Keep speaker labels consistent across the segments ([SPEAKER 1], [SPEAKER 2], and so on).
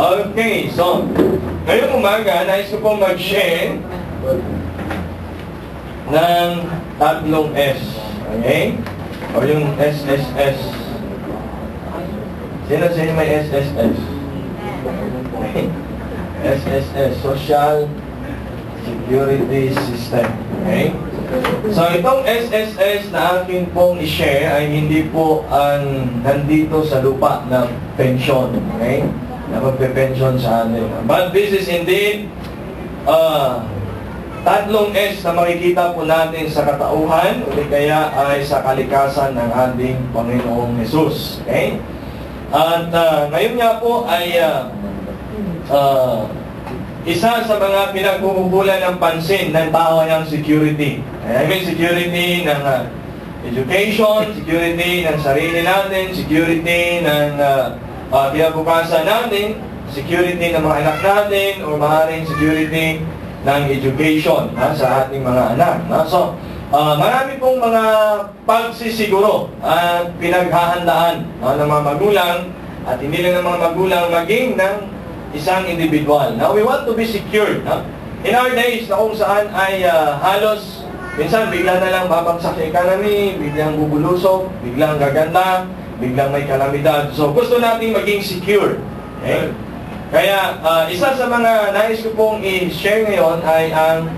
[SPEAKER 1] Okay, so, ngayong umaga, nais ko pong mag-share ng tatlong S. Okay? O yung SSS. Sino may SSS? SSS, Social Security System. Okay? So, itong SSS na akin pong i-share ay hindi po nandito sa lupa ng pensyon. Okay? Na magpe-pension sa atin. But this is indeed tatlong S na makikita po natin sa katauhan o kaya ay sa kalikasan ng ating Panginoong Hesus. Okay? At ngayon nga po ay isa sa mga pinagkukulan ng pansin ng tao ay ang security. I mean security ng education, security ng sarili natin, security ng kinabukasan natin, security ng mga anak natin, o maaaring security ng education sa ating mga anak. So, marami pong mga pagsisiguro at pinaghahandaan ng mga magulang, at hindi lang ng mga magulang, maging ng isang individual. Now, we want to be secured. In our days, na kung saan ay halos, minsan bigla na lang babagsak sa economy, biglang bubulusok, biglang gaganda, biglang may kalamidad. So, gusto nating maging secure. Okay? Kaya, isa sa mga nais ko pong i-share ngayon ay ang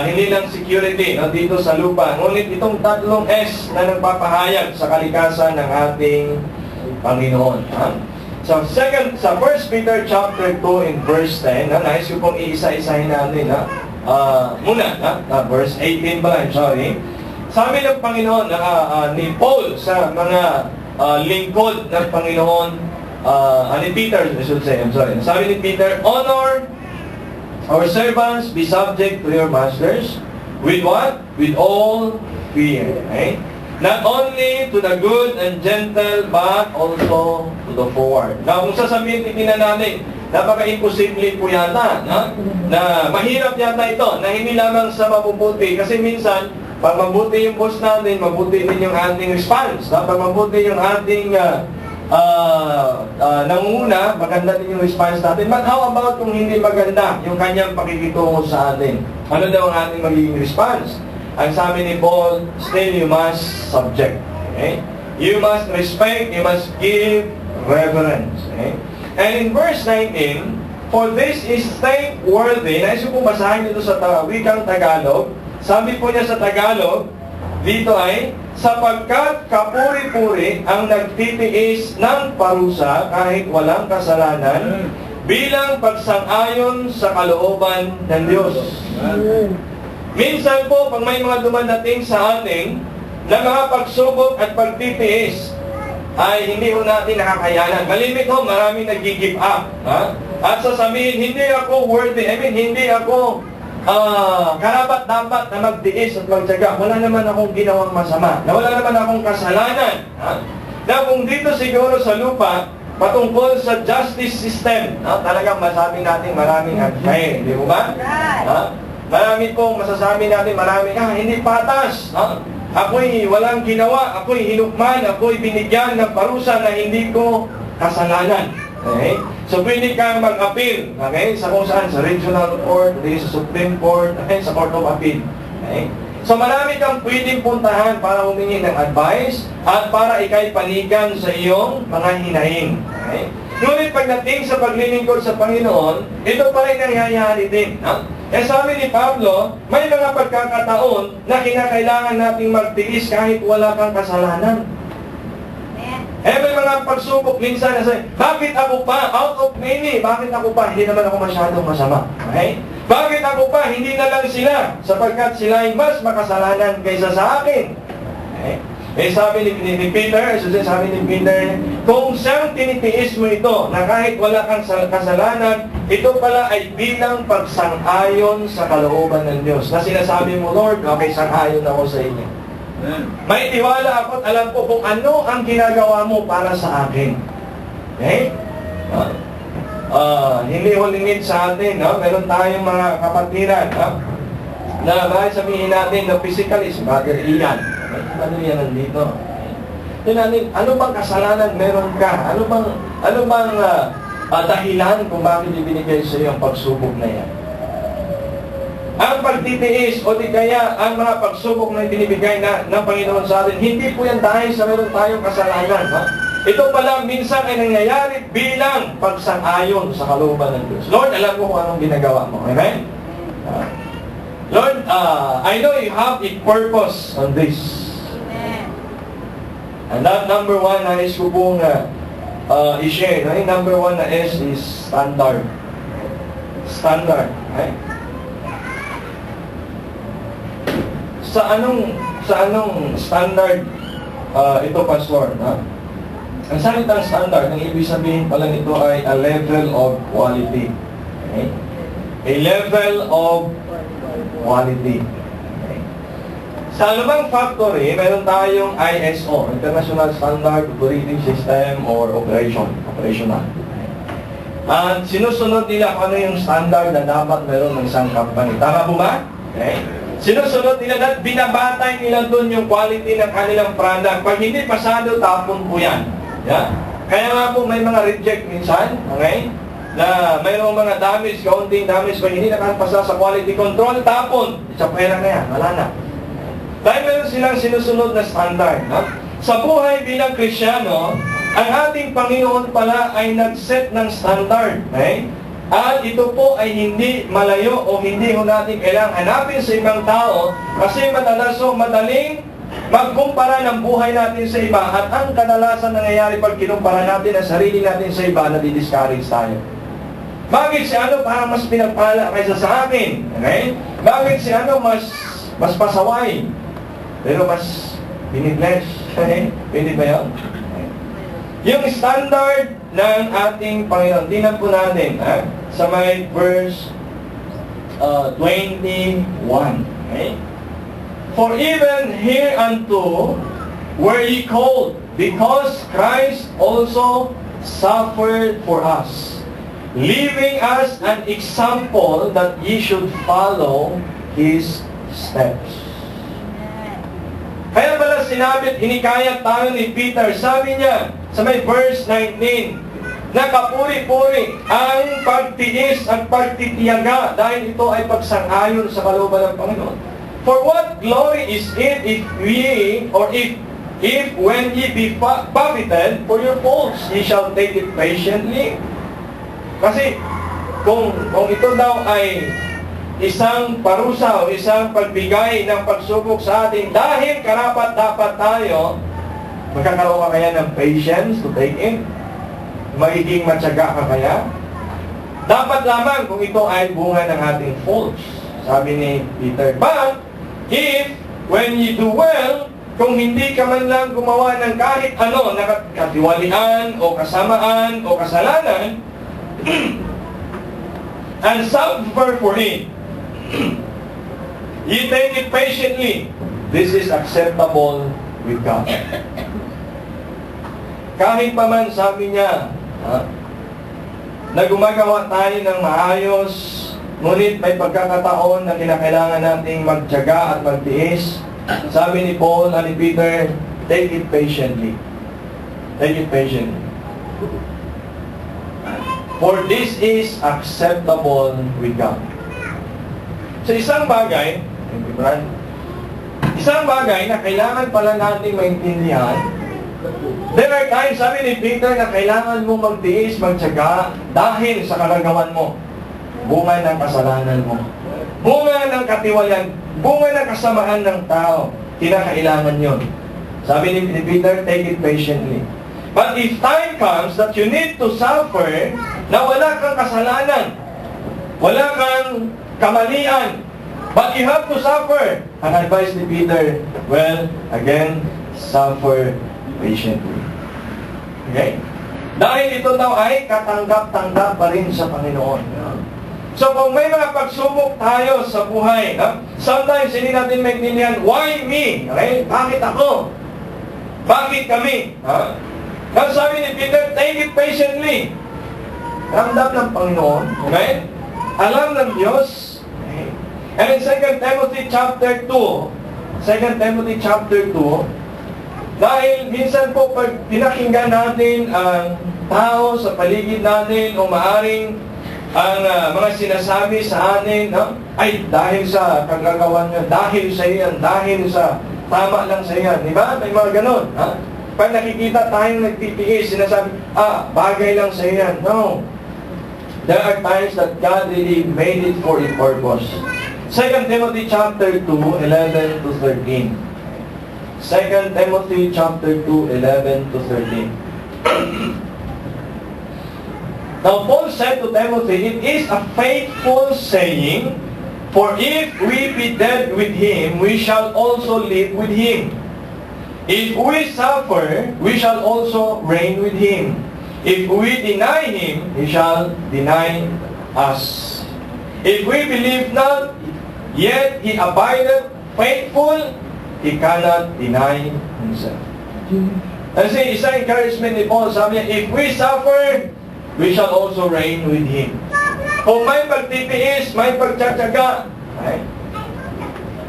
[SPEAKER 1] hindi lang security dito sa lupa. Ngunit itong tatlong S na nagpapahayag sa kalikasan ng ating Panginoon. So, sa 1 Peter chapter 2 in verse 10, nais ko pong iisa-isahin natin. Verse 18 pala, sorry. Sabi ng Panginoon ni Paul sa mga lingkod ng Panginoon, ni Peter, I should say, I'm sorry. Sabi ni Peter, honor our servants, be subject to your masters. With what? With all fear. Okay? Not only to the good and gentle, but also to the forward. Now, kung sasabihin titignan natin, napaka-imposible po yata, na mahirap yata ito, na hindi lamang sa mabubuti. Kasi minsan, pag mabuti yung post natin, mabuti din yung ating response. Pag mabuti yung ating nangunguna, maganda din yung response natin. But how about kung hindi maganda yung kanyang pakikitungo sa atin? Ano daw ang ating magiging response? Ang sabi ni Paul, still you must subject. Okay? You must respect, you must give reverence. Okay? And in verse 19, for this is thankworthy. Nais ko pong basahin ito sa wikang Tagalog. Sabi po niya sa Tagalog, dito ay, sapagkat kapuri-puri ang nagtitiis ng parusa kahit walang kasalanan bilang pagsang-ayon sa kalooban ng Diyos. Minsan po, pag may mga dumadating sa ating na mga pagsubok at pagtitiis, ay hindi ho natin nakakayanan. Malimit ho, maraming nag-give up. At sasabihin, hindi ako worthy. I mean, hindi ako karapat-dapat na magtiis at magtyaga. Wala naman akong ginawang masama. Na wala naman akong kasalanan. Na kung dito siguro sa lupa, patungkol sa justice system, talagang masabi natin maraming agay. Di ba? Marami pong masasabi natin, hindi patas. Ako'y walang ginawa, ako'y hinukman, ako'y binigyan ng parusa na hindi ko kasalanan. Okay? So, pwede kang mag-appeal, okay? Sa kung saan, sa regional court, sa Supreme Court, okay? Sa Court of Appeal. Okay? So, marami kang pwedeng puntahan para humingi ng advice at para ikay panigan sa iyong mga hinaing. Okay? Ngunit pagdating sa paglilingkod sa Panginoon, ito pa rin nangyayari din. Sabi ni Pablo, may mga pagkakataon na kinakailangan nating magtiis kahit wala kang kasalanan. May mga pagsubok minsan na sabi, bakit ako pa? Out of many. Bakit ako pa? Hindi naman ako masyadong masama. Okay? Bakit ako pa? Hindi na lang sila. Sapagkat sila ay mas makasalanan kaysa sa akin. Okay? Sabi ni Peter, sabi ni Peter, kung siyang tinitiis mo ito, na kahit wala kang kasalanan, ito pala ay bilang pagsang-ayon sa kalooban ng Diyos. Na sinasabi mo, Lord, okay, sang-ayon ako sa inyo. May tiwala ako at alam ko kung ano ang ginagawa mo para sa akin. Okay? Hindi hulingin sa atin, meron tayong mga kapatiran, na bakit sabihin natin na physically, si Brother Ian, ano yan nandito? Ano bang kasalanan meron ka? Ano bang dahilan kung bakit ibinigay sa iyo ang pagsubok na yan. Ang pagtitiis o di kaya ang mga pagsubok na binibigay ng Panginoon sa atin, hindi po yan dahil sa meron tayong kasalanan. Ha? Ito pala minsan ay nangyayari bilang pagsang-ayon sa kalooban ng Diyos. Lord, alam ko kung anong ginagawa mo. Amen? Lord, I know you have a purpose on this.
[SPEAKER 2] Amen.
[SPEAKER 1] And that number one, nais ko pong i-share. Yung number one na S is standard. Standard. Okay? Sa anong standard ito, Pastor? Ha? Ang salitang standard, ang ibig sabihin pala nito ay a level of quality. Okay? A level of quality. Okay? Sa anumang factory, meron tayong ISO, International Standard Operating System or operational. At sinusunod nila kung ano yung standard na dapat meron ng isang company. Tama po ba? Okay? Sinusunod nila at binabatay nila doon yung quality ng kanilang product. Pag hindi pasado, tapon po yan. Yeah? Kaya nga po may mga reject minsan, okay? Na mayroong mga damage, kaunting damage, pag hindi nakapasa sa quality control, tapon. Sa pera na yan, wala na. Dahil meron silang sinusunod na standard. No? Sa buhay bilang Kristyano, ang ating Panginoon pala ay nag-set ng standard. Okay? At ito po ay hindi malayo o hindi ho natin kailangang hanapin sa ibang tao kasi madaling magkumpara ng buhay natin sa iba at ang kadalasan nangyayari pag kinumpara natin ang sarili natin sa iba, nadi-discourage tayo. Bakit si ano parang mas pinagpala kaysa sa akin? Okay? Bakit si ano mas pasaway? Pero mas binibless. Okay? Pwede ba yun? Okay. Yung standard ng ating Panginoon, tingnan po natin sa may verse 21. Okay? For even hereunto were ye called, because Christ also suffered for us, leaving us an example that ye should follow His steps. Kaya pala sinabi at hinikayat tayo ni Peter, sabi niya sa may verse 19, nakapuri-puri ang pagtiis at pagtitiyaga dahil ito ay pagsang-ayon sa kalooban ng Panginoon. For what glory is it if when ye be buffeted for your faults, ye shall take it patiently? Kasi kung ito daw ay isang parusa o isang pagbigay ng pagsubok sa atin dahil karapat-dapat tayo, magkakaroon ka kaya ng patience to take it? Magiging matyaga ka kaya? Dapat lamang kung ito ay bunga ng ating faults, sabi ni Peter. But, if, when you do well, kung hindi ka man lang gumawa ng kahit ano na katiwalian o kasamaan o kasalanan, and suffer for it, you take it patiently, this is acceptable with God. Kahit pa man sabi niya, na gumagawa tayo ng maayos, ngunit may pagkakataon na kinakailangan nating magtiyaga at magtiis. Sabi ni Paul at ni Peter, take it patiently. Take it patiently. For this is acceptable with God. So isang bagay na kailangan pala nating maintindihan, there are times, sabi ni Peter, na kailangan mo magtiis, magtiyaga dahil sa kalagawan mo. Bunga ng kasalanan mo. Bunga ng katiwalian. Bunga ng kasamaan ng tao. Kinakailangan yun. Sabi ni Peter, take it patiently. But if time comes that you need to suffer, na wala kang kasalanan, wala kang kamalian, but you have to suffer, ang advice ni Peter, well, again, suffer patiently. Okay? Dahil ito daw ay katanggap-tanggap pa rin sa Panginoon. So kung may mga pagsubok tayo sa buhay, sometimes hindi natin maintindihan, why me? Okay? Bakit ako? Bakit kami? Kasi sabi ni Peter, take it patiently. Ramdam ng Panginoon. Okay? Alam ng Diyos. Okay? And in 2 Timothy chapter 2, 2 Timothy chapter 2, dahil minsan po pag pinakinggan natin ang tao sa paligid natin o maaring ang mga sinasabi sa atin, no? Ay dahil sa kagagawan niya, dahil sa iyan, dahil sa tama lang sa iyan. Di ba? May mga ganon. Ha? Pag nakikita tayong nagtitiis, sinasabi, bagay lang sa iyan. No. There are times that God really made it for a purpose. 2 Timothy chapter 2, 11 to 13. 2 Timothy chapter 2, 11 to 13. Now Paul said to Timothy, it is a faithful saying, for if we be dead with him, we shall also live with him. If we suffer, we shall also reign with him. If we deny him, he shall deny us. If we believe not, yet he abideth faithful, he cannot deny himself. Kasi isang encouragement ni Paul, sabi niya, if we suffer, we shall also reign with him. Kung may pagtitiis, may pagtsatsaga,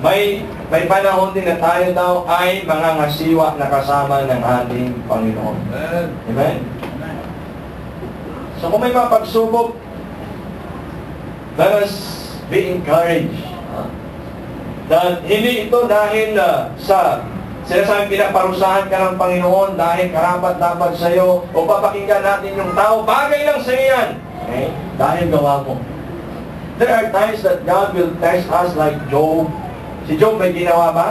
[SPEAKER 1] may panahon din na tayo daw ay mangangasiwa na kasama ng ating Panginoon. Amen? So kung may mga pagsubok, let us be encouraged. That hindi ito dahil sa sinasabing pinaparusahan ka ng Panginoon dahil karapat-dapat sa iyo o papakinggan natin yung tao, bagay lang sa iyan. Okay? Dahil gawa mo. There are times that God will test us like Job. Si Job may ginawa ba?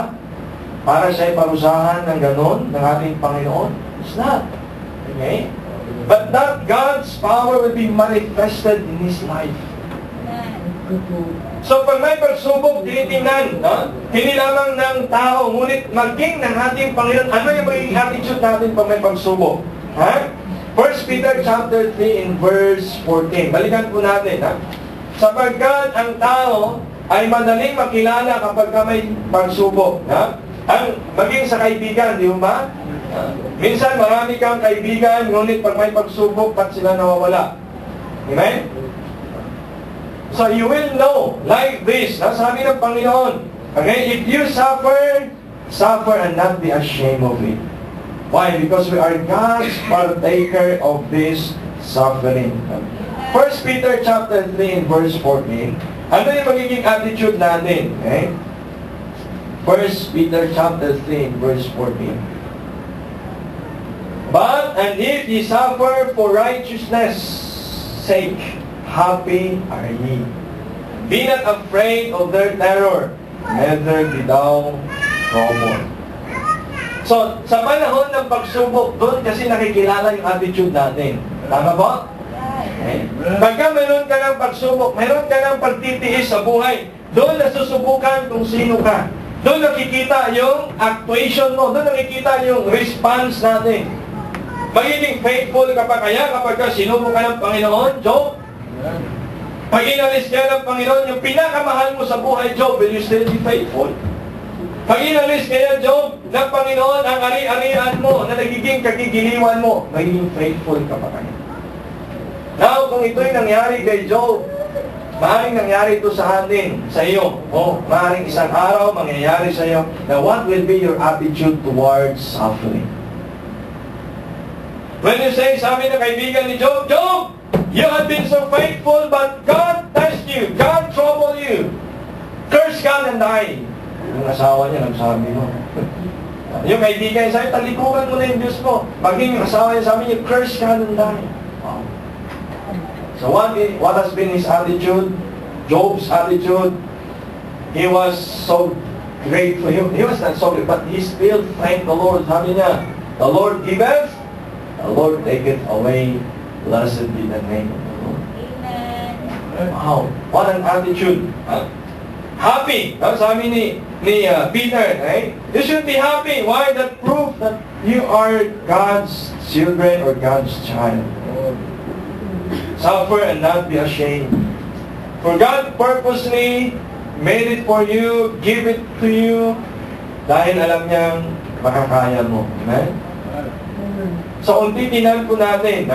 [SPEAKER 1] Para siya'y parusahan ng ganon ng ating Panginoon? It's not. Okay? But that God's power will be manifested in his life. So pag may pagsubok, tinitingnan, hindi lamang ng tao, ngunit maging ng ating Panginoon, ano yung magiging attitude natin pag may pagsubok? 1 Peter chapter 3 in verse 14. Balikan po natin. Sapagkat ang tao ay madaling makilala kapag may pagsubok. Ang maging sa kaibigan, di ba? Minsan marami kang kaibigan, ngunit pag may pagsubok, pat sila nawawala. Amen? So you will know, like this, sabi ng Panginoon, okay, if you suffer, suffer and not be ashamed of it. Why? Because we are God's partaker of this suffering. 1 Peter chapter 3 in verse 14, ano yung magiging attitude natin? Okay? 1 Peter chapter 3 in verse 14. But, and if ye suffer for righteousness' sake, happy are ye. Be not afraid of their terror, neither be thou troubled. So, sa panahon ng pagsubok, doon kasi nakikilala yung attitude natin. Tama ba? Okay. Pagka mayroon ka ng pagsubok, mayroon ka ng pagtitiis sa buhay, doon nasusubukan kung sino ka. Doon nakikita yung actuation mo, doon nakikita yung response natin. Magiging faithful ka pa kaya kapag sinubok ka ng Panginoon, Job? Pag inalis ka ng Panginoon, yung pinakamahal mo sa buhay, Job, will you still be faithful? Pag inalis kaya, Job, ng Panginoon, ang ari-arian mo na nagiging kagigiliwan mo, magiging faithful ka pa kaya. Now, kung ito'y nangyari kay Job, maaaring nangyari ito sa atin, sa iyo. Maaaring isang araw mangyayari sa iyo. Now, what will be your attitude towards suffering? When you say, sabi ng kaibigan ni Job, Job, you have been so faithful, but God test you, God trouble you. Curse God and die. Yung asawa niya, nagsabi mo. Yung kaibigan sa'yo, talikuran mo na yung Diyos mo. Maging yung asawa niya, sabi niya, curse God and die. Wow. So what has been his attitude? Job's attitude? He was so grateful. He was not so grateful, but he still thanked the Lord. Sabi niya, the Lord giveth, the Lord taketh away. Blessed be the name of the Lord. Amen. Wow, what an attitude. Happy. Sabi ni Peter, right? You should be happy. Why? That proof that you are God's children or God's child. Suffer and not be ashamed. For God purposely made it for you, give it to you, dahil alam niyang makakaya mo. Amen? So, unti-tinan po natin,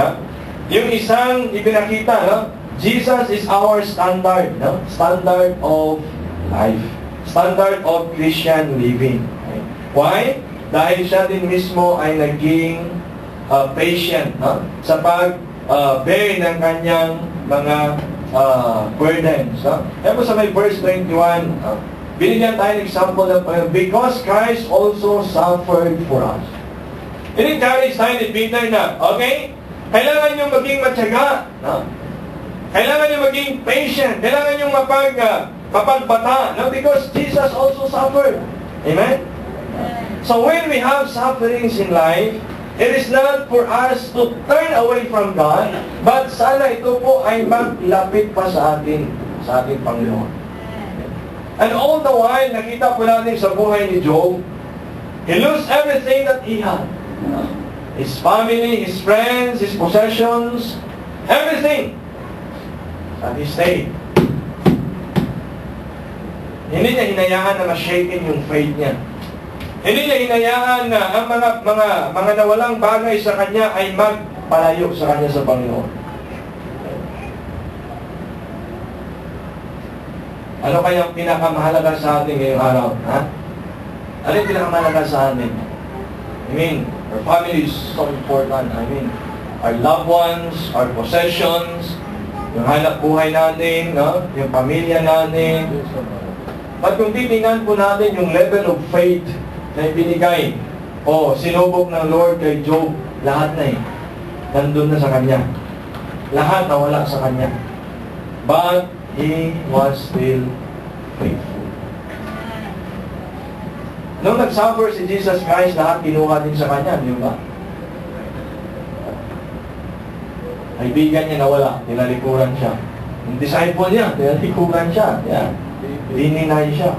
[SPEAKER 1] yung isang ipinakita, Jesus is our standard, standard of life, standard of Christian living. Okay? Why? Dahil siya din mismo ay naging patient sa pag-bear ng kanyang mga burdens. Kaya po sa may verse 21, binigyan tayo ng example ng because Christ also suffered for us. In-encourage tayo ni Peter na, okay, kailangan nyo maging matyaga. Kailangan nyo maging patient. Kailangan nyo mapagbata. Because Jesus also suffered. Amen? So when we have sufferings in life, it is not for us to turn away from God, but sana ito po ay maglapit pa sa ating Panginoon. And all the while, nakita po natin sa buhay ni Job, he lost everything that he had. His family, his friends, his possessions, everything. And he stayed. Hindi niya hinayaan na ma-shaken yung faith niya. Hindi niya hinayaan na ang mga nawalang bagay sa kanya ay magpalayo sa kanya sa Panginoon. Ano kaya ang pinakamahalaga sa atin ngayong araw? Ano yung pinakamahalaga sa atin? I mean, our family is so important. I mean, our loved ones, our possessions, yung hanap buhay natin, yung pamilya natin. But kung titingnan po natin yung level of faith na ibinigay o sinubok ng Lord kay Job, lahat na nandun na sa kanya. Lahat nawala sa kanya. But he was still faithful. Nung nag-suffer si Jesus Christ, lahat kinuha din sa kanya, di ba? Kaibigan niya nawala, tinalikuran siya. Yung disciple niya, tinalikuran siya. Yeah. Dininay siya.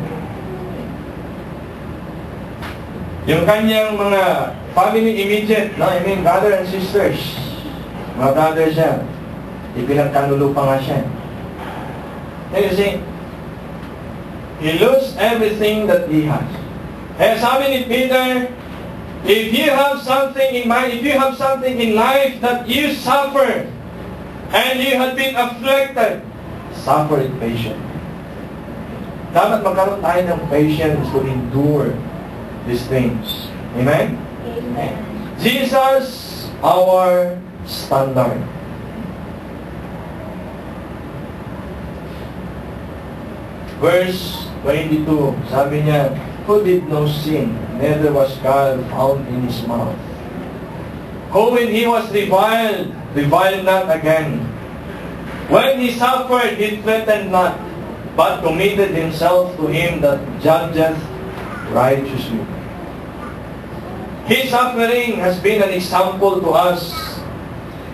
[SPEAKER 1] Yung kanyang mga family immediate, brother and sisters, mga brothers siya, ipinagkanulo pa nga siya. You see, he lost everything that he has. Kaya sabi ni Peter, if you have something in mind, if you have something in life that you suffer, and you have been afflicted, suffer it patiently. Dapat magkaroon tayo ng patience to endure these things. Amen? Amen. Jesus, our standard. Verse 22, sabi niya, who did no sin, neither was God found in his mouth. Who when he was reviled not again. When he suffered, he threatened not, but committed himself to him that judgeth righteously. His suffering has been an example to us.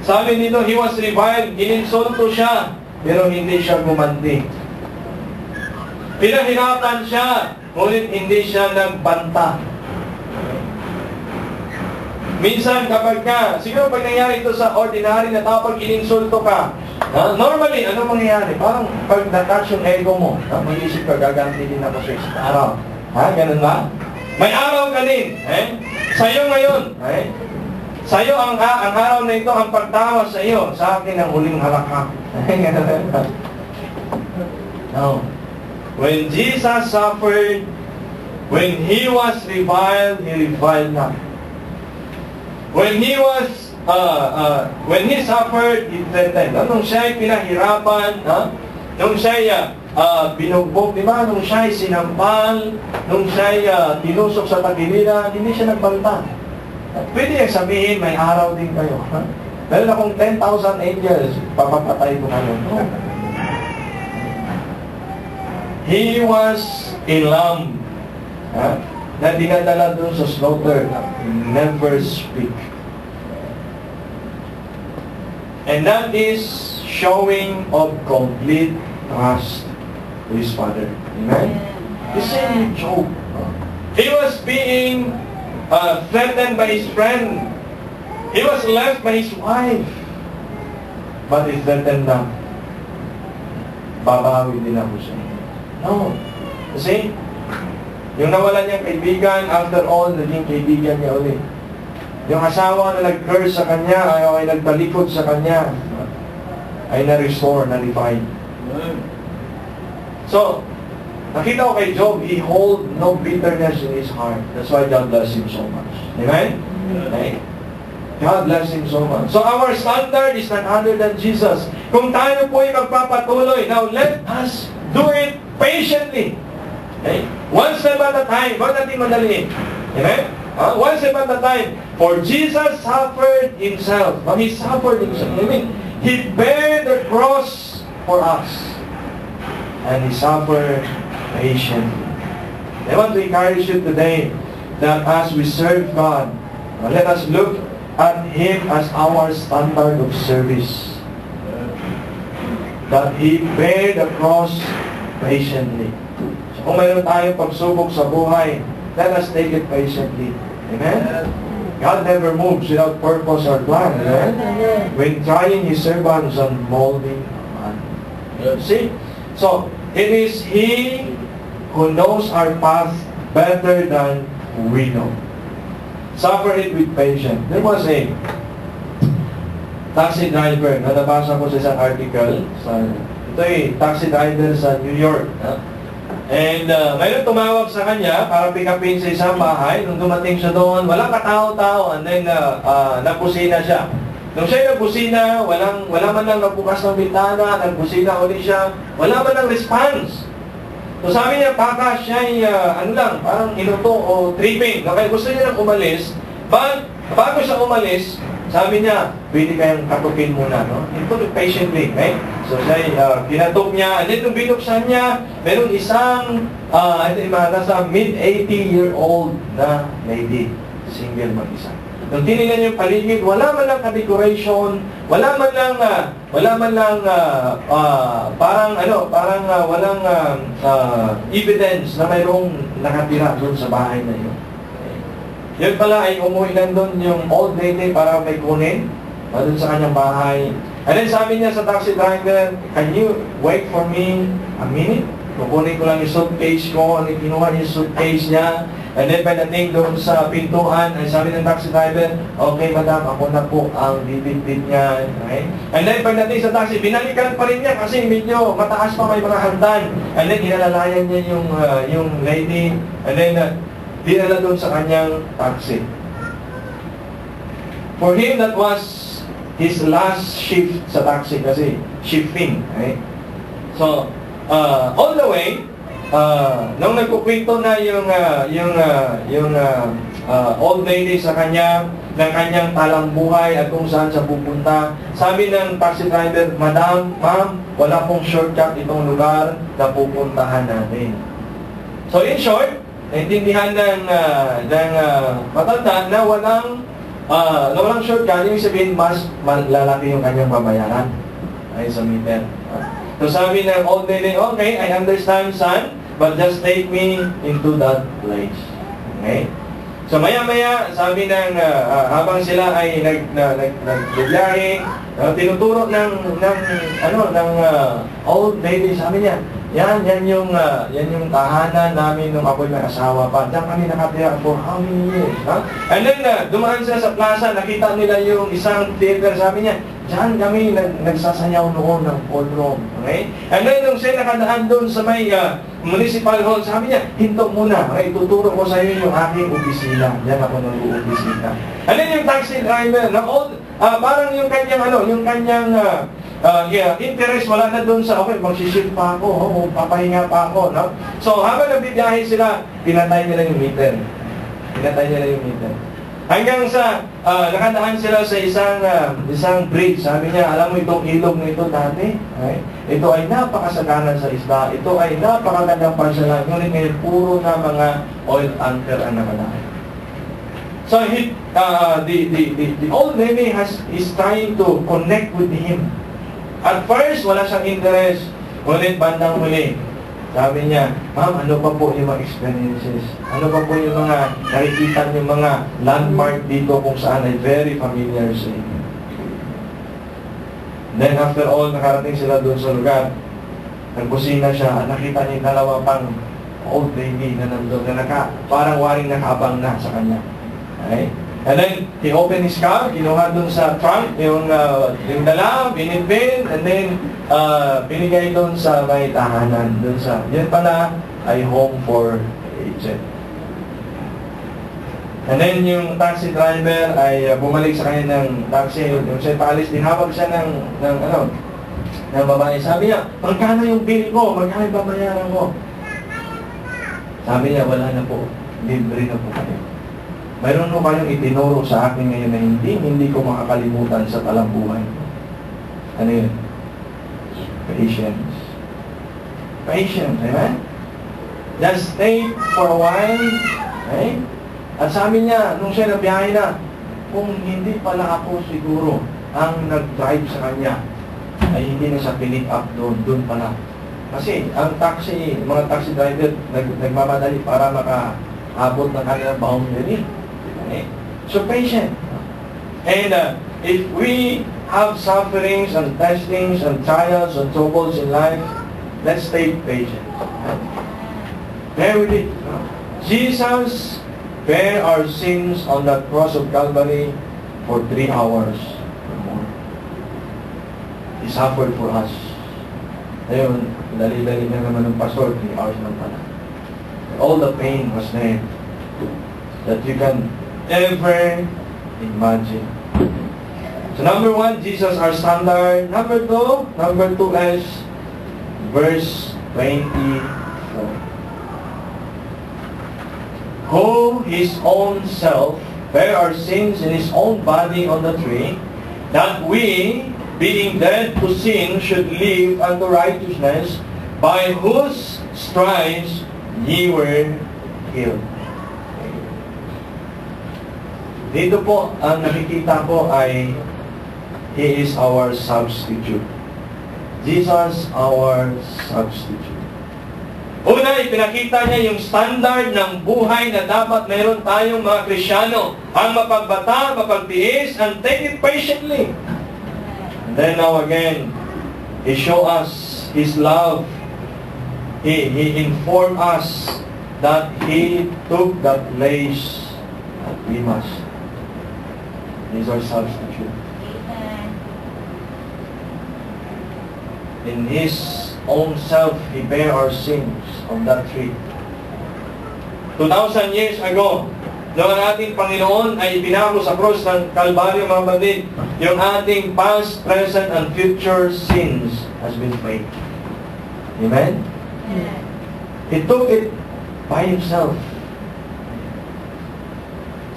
[SPEAKER 1] Sabi nito, he was reviled, ininsulto siya, pero hindi siya gumanti. Pinahirapan siya, ngunit hindi siya nagbanta. Minsan kapag siguro pag nangyari ito sa ordinary na tao, pag ininsulto ka, normally, ano mangyayari? Parang pag na-touch yung ego mo, mag-isip ka, gaganti din ako sa isang araw. Ganun ba? May araw ka din. Sa'yo ngayon. Sa'yo ang araw na ito, ang pagtawa sa iyo, sa akin ang huling halakak. No. When Jesus suffered, when He was reviled, He reviled not. When He suffered, He threatened. Nung siya'y pinahirapan, nung siya'y binugbog, di ba? Nung siya'y sinampal, nung siya'y tinusok sa tagiliran, hindi siya nagbanta. Pwede yung sabihin, may araw din kayo. Meron akong 10,000 angels, papapatay ko kayo. No. He was a lamb na dinadala doon sa slaughter, never speak. And that is showing of complete trust to his Father. Amen? The same with Job. He was being threatened by his friend. He was left by his wife. But he threatened na, babawi din ako siya. No. Kasi, yung nawalan niyang kaibigan, after all, naging kaibigan niya ulit. Yung asawa na nag-curse sa kanya, ay nagtalikod sa kanya, ay na-restore, na-revive. So, nakita ko kay Job, he hold no bitterness in his heart. That's why God loves him so much. Amen? Okay. God loves him so much. So our standard is none other than Jesus. Kung tayo po ay magpapatuloy, now let us do it patiently. Okay? One step at a time. Huwag natin madaliin. Amen? One step at a time. For Jesus suffered himself. He suffered himself. I mean, he bare the cross for us. And he suffered patiently. I want to encourage you today that as we serve God, let us look at him as our standard of service. That he bare the cross patiently. So kung mayroon tayong pagsubok sa buhay, let us take it patiently. Amen? God never moves without purpose or plan. Amen? When trying his servants and molding man. See? So, it is he who knows our path better than we know. Suffer it with patience. There was a taxi driver na nabasa ko sa isang article. Ito ay taxi driver sa New York. And mayroon tumawag sa kanya para pick upin sa isang bahay. Nung dumating siya doon, walang katao-tao. And then, nabusina siya. Nung siya nabusina, wala man lang nabukas ng bintana, nagbusina ulit siya, wala man lang response. So sabi niya, baka siya ay, parang inuto o tripping. Kaya gusto niya nang umalis. Bago siya umalis, sabi niya, pwede kayang katukin muna, no? Ito, patiently, right? So siya, kinatok niya, and then nung binuksan niya, meron isang, nasa mid-80-year-old na lady, single mag-isa. Nung tinignan niyo yung paligid, wala man lang ka-decoration, wala man lang walang evidence na mayroong nakatira doon sa bahay na yun. Yun pala ay umuwi lang doon yung old lady para may kunin doon sa kanyang bahay. And then sabi niya sa taxi driver, can you wait for me a minute? Kukunin ko lang yung suitcase ko, kinuha niya yung suitcase niya. And then pagdating doon sa pintuan, ay sabi ng taxi driver, okay madam, ako na po ang bibit-bit niya. Okay? And then pagdating sa taxi, binalikan pa rin niya kasi medyo mataas pa may mga hagdan. And then inalalayan niya yung lady. And then dinala doon sa kanyang taxi. For him, that was his last shift sa taxi kasi shifting. Okay? So, all the way, nung nagkukwento na yung old lady sa kanya, ng kanyang talang buhay at kung saan siya pupunta, sabi ng taxi driver, Madam, ma'am, wala pong shortcut itong lugar na pupuntahan natin. So in short, naintindihan ng matanda na walang shortcut, yung sabihin mas lalaki yung kanyang babayaran ay sa meter. So sabi ng old lady, okay, I understand son, but just take me into that place. Okay? So maya-maya, sabi ng habang sila ay nagbiyahe, tinuturo ng old lady, sabi niya, yan yung tahanan namin nung ako'y may asawa pa. Diyan kami nakatira for how many years? Huh? And then, dumaan sila sa plaza, nakita nila yung isang theater, sabi niya, diyan kami nagsasayaw noon ng ballroom. Okay? And then, nung siya nakadaan doon sa may municipal hall, sabi niya, hinto muna. Okay, tuturo ko sa iyo yung aking opisina. Diyan ako nag-opisina. And then, yung taxi driver, parang yung kanyang interest wala na doon sa, okay, magsisip pa ako, papahinga pa ako, no? So, habang nagbibiyahe sila, pinatay nila yung meter. Hanggang sa, nakadaan sila sa isang bridge. Sabi niya, alam mo itong ilog na ito dati? Okay? Ito ay napakasaganan sa isda. Ito ay napakagandang pasyalan. Ngunit ngayon, puro na mga oil tanker ang nakadaan. So, the old lady is trying to connect with him. At first, wala siyang interest. Ngunit bandang huli, sabi niya, ma'am, ano pa po yung mga experiences? Ano pa po yung mga nakikita yung mga landmark dito kung saan ay very familiar sa inyo? Then after all, nakarating sila doon sa lugar. Nagkusina siya at nakita niya yung dalawa pang old lady na nandun na parang waring nakaabang na sa kanya. Okay? And then, he opened his car, kinuha dun sa trunk, yung dala, binibin, and then, binigay dun sa may tahanan. Dun sa, yan pala ay home for aged. And then yung taxi driver ay bumalik sa kanya ng taxi. Yung siya paalis, tinawag siya ng babae. Sabi niya, magkano yung bill ko? Magkano yung babayaran ko? Sabi niya, wala na po. Libre na po kayo. Mayroon po kayong itinuro sa akin ngayon na hindi ko makakalimutan sa talambuhay. Ano yun? Patience. Patience, amen? Just stay for a while. Okay? At sabi niya, nung siya nabiyahe na, kung hindi pala ako siguro ang nag-drive sa kanya, ay hindi na siya pinick up doon pala. Kasi ang taxi, mga taxi driver, nagmamadali para makaabot ng kanilang boundary. Okay? So patient. And if we have sufferings and testings and trials and troubles in life, let's stay patient. Bear with it. Jesus bear our sins on the cross of Calvary for 3 hours or more. He suffered for us. Ayun, dali-dali na naman ng pastor, 3 hours lang pala. All the pain was there that you can ever imagine. So number 1, Jesus our standard. Number 2 is verse 24. Who his own self bare our sins in his own body on the tree, that we, being dead to sin, should live unto righteousness, by whose stripes ye were healed. Dito po, ang nakikita ko ay He is our substitute. Jesus, our substitute. Una, ipinakita niya yung standard ng buhay na dapat meron tayong mga Kristyano. Ang mapagbata, mapagtiis, and take it patiently. And then now again, He showed us His love. He informed us that He took the place that we must. He is our substitute. In His own self, He bare our sins on that tree. 2,000 years ago, noong ang ating Panginoon ay ipinako sa cross ng Kalbaryo, mga kapatid, yung ating past, present, and future sins has been paid. Amen? Yeah. He took it by Himself.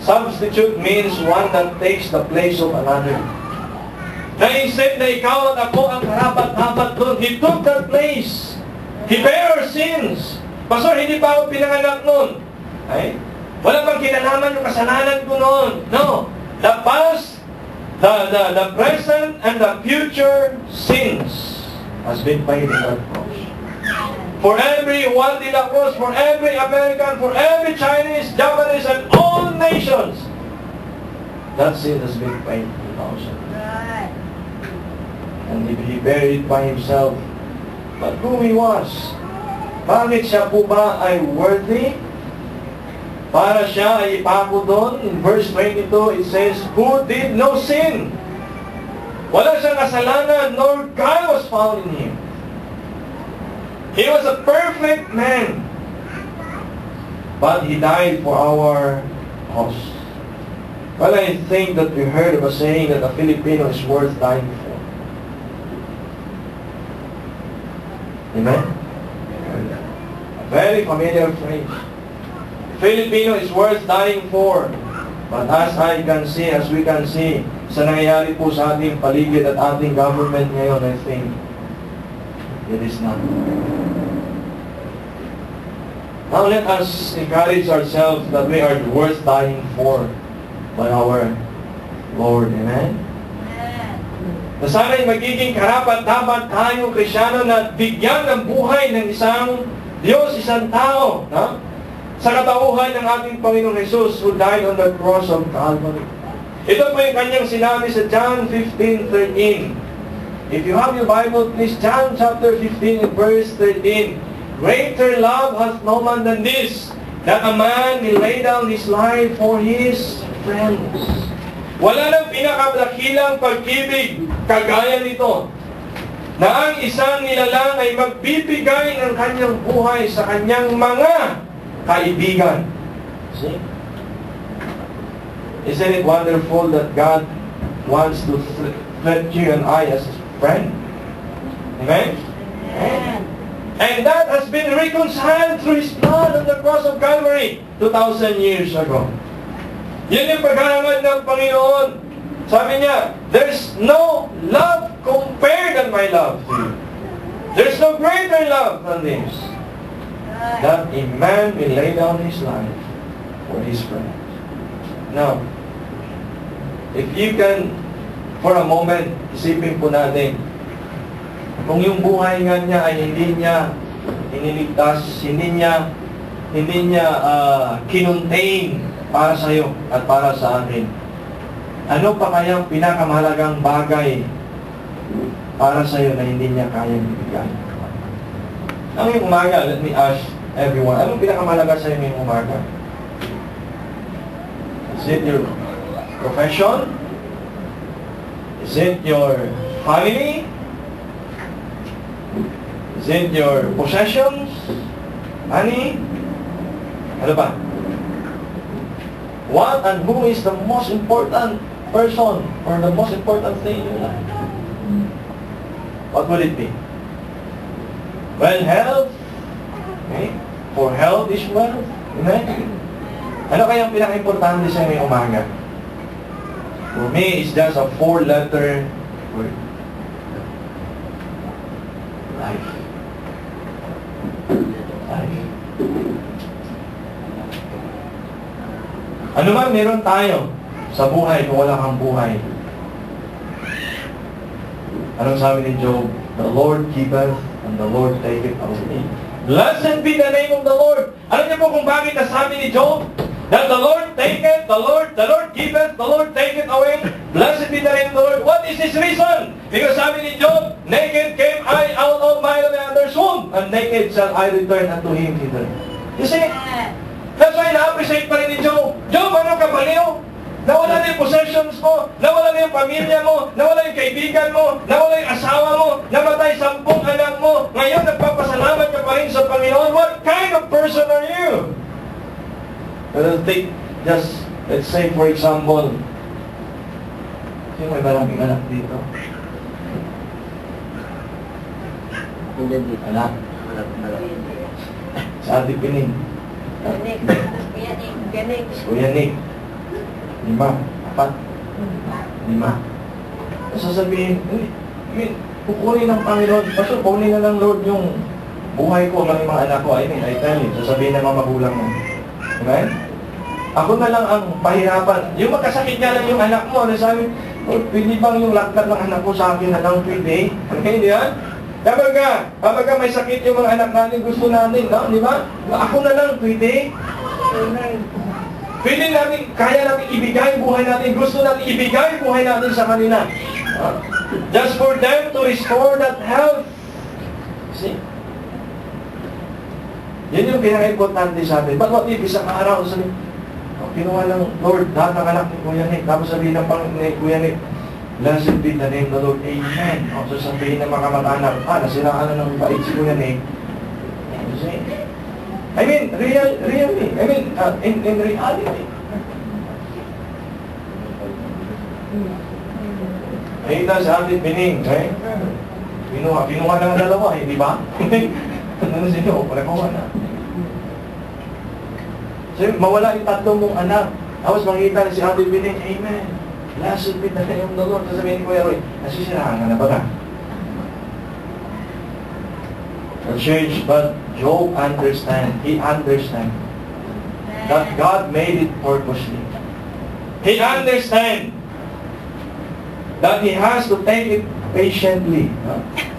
[SPEAKER 1] Substitute means one that takes the place of another. Na-instead na ikaw at ako ang karapat-dapat doon. He took that place. He bare our sins. Pastor, hindi pa ako pinanganak noon. Ay? Wala bang kinalaman yung kasalanan ko noon? No. The past, the present, and the future sins has been paid in that cross. For every one in the cross, for every American, for every Chinese, Japanese, and all nations, that sin has been paid in 2,000. And He buried by Himself. But who He was? Bakit siya po ba ay worthy? Para siya ay ipako doon. In verse 22, it says, who did no sin? Wala siyang kasalanan, nor guile was found in Him. He was a perfect man. But He died for our cause. Well, I think that we heard of a saying that a Filipino is worth dying for. Amen? A very familiar phrase. Filipino is worth dying for. But as we can see, sa nangyayari po sa ating paligid at ating government ngayon, I think, it is not. Now let us encourage ourselves that we are worth dying for by our Lord. Amen? Na sana'y magiging karapat-dapat tayong Kristyano na bigyan ng buhay ng isang Diyos, isang tao, no? Sa katauhan ng ating Panginoong Jesus who died on the cross of Calvary. Ito po yung kanyang sinabi sa John 15:13. If you have your Bible, please, John chapter 15 and verse 13. Greater love hath no man than this, that a man will lay down his life for his friends. Wala nang pinakadakilang pag-ibig kagaya nito, na ang isang nilalang ay magbibigay ng kanyang buhay sa kanyang mga kaibigan. See? Isn't it wonderful that God wants to treat you and I as His friend? Amen?
[SPEAKER 2] Amen.
[SPEAKER 1] And that has been reconciled through His blood on the cross of Calvary 2,000 years ago. Yun yung paghahangad ng Panginoon. Sabi niya, there's no love compared than my love to you. There's no greater love than this. That a man will lay down his life for his friends. Now, if you can, for a moment, isipin po natin, kung yung buhay nga niya ay hindi niya iniligtas, hindi niya kinontain para sa iyo at para sa akin, ano pa kayang pinakamahalagang bagay para sa iyo na hindi niya kayang ibigay? Ngayong umaga, let me ask everyone, anong pinakamahalaga sa iyo ngayong umaga? Is it your profession? Is it your family? Is it your possessions? Money? Ano ba? What and who is the most important person or the most important thing in your life? What would it be? Well, health. Okay? For health is wealth. Amen? Ano kayang pinaka-importante sa ngayong umaga? For me, it's just a 4-letter word. Life. Life. Ano man meron tayo sa buhay kung wala kang buhay? Anong sabi ni Job? The Lord giveth and the Lord taketh away. Blessed be the name of the Lord. Alam niyo po kung bakit nasabi ni Job? That the Lord taketh, the Lord giveth, the Lord taketh away. Blessed be the name of the Lord. What is His reason? Because sabi ni Job, naked came I out of my mother's womb, and naked shall I return unto Him hither. You see? That's why na-appreciate pa rin ni Job. Job, ano ka baliw? Nawala na yung possessions mo, nawala na yung pamilya mo, nawala yung kaibigan mo, nawala yung asawa mo, namatay 10 anak mo. Ngayon, nagpapasalamat ka pa rin sa Panginoon. What kind of person are you? Take, just, let's say for example, sino may maraming anak dito? Anak? Sa Ate Pining. Kuya Nick. 5, 4, 5. Sasabihin, kukunin ng Panginoon. Pastor, kunin na lang Lord yung buhay ko, ng mga anak ko. I tell you, sasabihin ng mga magulang mo. Amen? Ako na lang ang pahirapan. Yung magkasakit nga lang yung anak mo, sabi, Lord, pwede bang yung lakad ng anak ko sa akin na lang pwede? Okay, di ba? Kapag may sakit yung mga anak natin, gusto natin, no? Di ba? Ako na lang pwede. Pwede natin, kaya natin ibigay buhay natin, gusto natin ibigay buhay natin sa kanila. Just for them to restore that health. See? Yan yung pinaka-importante sa atin. But what if isang araw, sabi, kinuha ng Lord, lahat ng anak ni Kuya Nick, tapos sabihin ng Panginoon ni Kuya Nick, blessed be the name of the Lord, Amen. O sasabihin ng mga kamag-anak, nasiraan na ng bait si Kuya Nick. See? I mean, really. I mean, in reality. Nakita sa atin Pining, eh? Kinuha na ng dalawa, di ba? Ano sino? Palakuha na. So, mawala yung 3 mong anak. Tapos makita na si Ate Pining, Amen. Blessed be the name of the Lord. Sasabihin ko, Roy, nasisirahan ka na ba ka? The church, but Job he understand that God made it purposely. He understand that he has to take it patiently.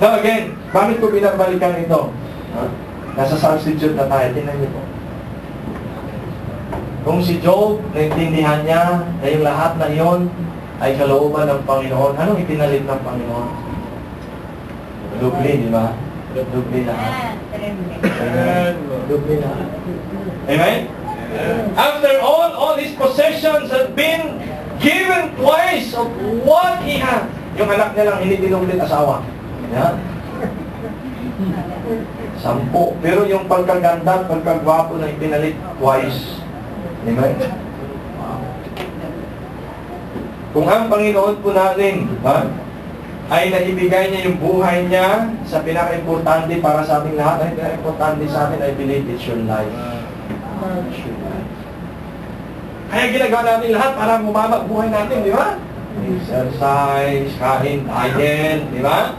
[SPEAKER 1] Now again, bakit ko binabalikan ito? Nasa substitute na tayo, tingnan niyo po. Kung si Job, naintindihan niya na yung lahat na yon ay kalooban ng Panginoon, anong ipinalit ng Panginoon? Dubli, di ba? Dubli lahat. Dubli lahat. Amen? After all his possessions had been given twice of what he had. Yung anak niya lang, hindi dinublit asawa. Yan. 10. Pero yung pagkaganda, pagkagwapo na ipinalit twice. Amen? Wow. Kung ang Panginoon po natin, ay naibigay niya yung buhay niya sa pinaka-importante para sa ating lahat, ay pinaka-importante sa atin, I believe it's your life. Kaya ginagawa natin lahat para bumaba buhay natin, di ba? Exercise, kain, diet, di ba?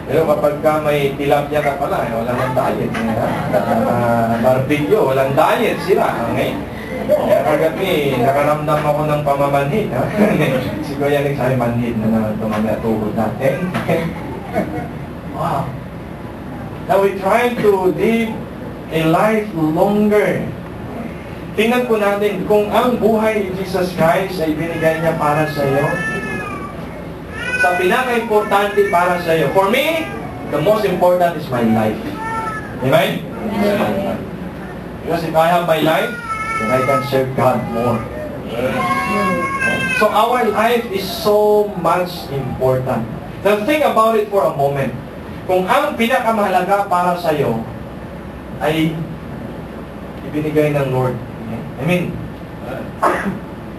[SPEAKER 1] Pero kapag ka may tilapia ka pala, wala nang diet. Barbecue, walang diet sila. Okay? Kaya kagabi, nakaramdam ako ng pamamanhid. Si Kuya nagsabi manhid na tumamaya tuhod natin. Wow. Now we try to live a life longer. Tingnan po natin kung ang buhay ni Jesus Christ ay binigay niya para sa iyo. Sa pinaka-importante para sa iyo. For me, the most important is my life. Amen? Amen. Because if I have my life, then I can serve God more. So our life is so much important. Now think about it for a moment. Kung ang pinakamahalaga para sa iyo ay ibinigay ng Lord. I mean,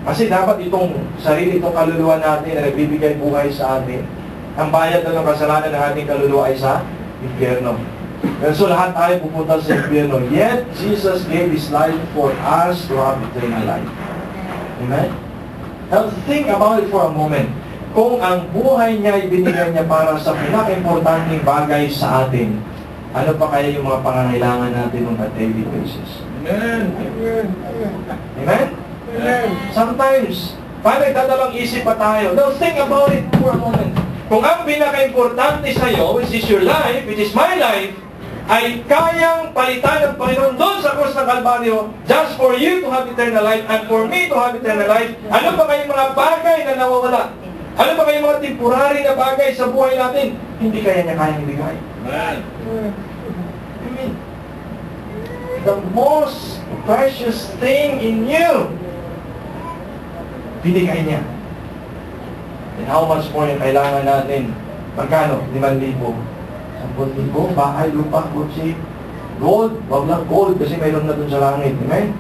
[SPEAKER 1] kasi dapat itong sarili, itong kaluluwa natin na nagbibigay buhay sa atin. Ang bayad ng kasalanan ng ating kaluluwa ay sa impyerno. So lahat tayo pupunta sa impyerno. Yet, Jesus gave His life for us to have eternal life. Amen? Now, think about it for a moment. Kung ang buhay niya ay binigay niya para sa pinaka-importanting bagay sa atin, ano pa kaya yung mga pangangailangan natin on a daily basis? Amen? Amen? Amen? Sometimes, parang nagdadalawang isip pa tayo. Now, think about it for a moment. Kung ang pinaka-importante sa'yo, which is your life, which is my life, ay kayang palitan ng Panginoon doon sa krus ng Kalbaryo just for you to have eternal life and for me to have eternal life, ano pa kayong mga bagay na nawawala? Ano pa kayong mga temporary na bagay sa buhay natin? Hindi kaya niya kayang ibigay. Amen. The most precious thing in you, binigay niya. And how much more yung kailangan natin? Magkano? 5,000. 10,000, bahay, lupa, kutsi, gold. Wag lang gold kasi mayroon na dun sa langit. Amen?